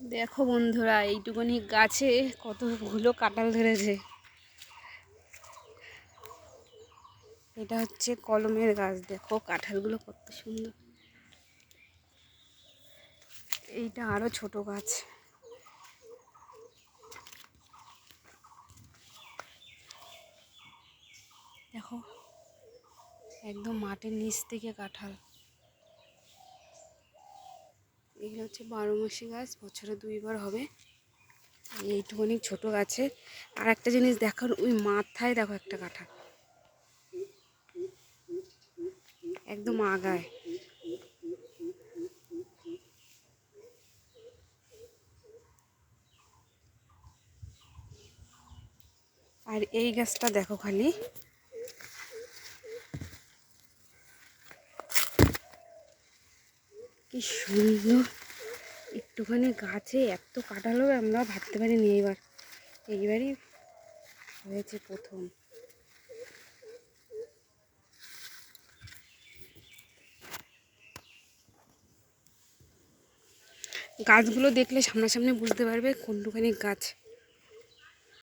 দেখো বন্ধুরা, এইটুকুনি গাছে কতগুলো কাঁঠাল ধরেছে। এটা হচ্ছে কলমের গাছ। দেখো কাঁঠালগুলো কত সুন্দর। এইটা আরো ছোট গাছ। দেখো একদম মাটির নিচ থেকে কাঁঠাল। এগুলো হচ্ছে 12 মাসি গাছ, বছরে 2বার হবে। এইটুকুনি ছোট গাছে আর একটা জিনিস দেখো, ওই মাথায় দেখো একটা কাঁঠাল একদম আগায়। আর এই গাছটা দেখো খালি, কি সুন্দর। একটুখানি গাছে এত কাঁঠাল হবে আমরা ভাবতে পারিনি। এইবারই হয়েছে প্রথম। গাছগুলো দেখলে সামনাসামনি বুঝতে পারবে কোনটুখানি গাছ।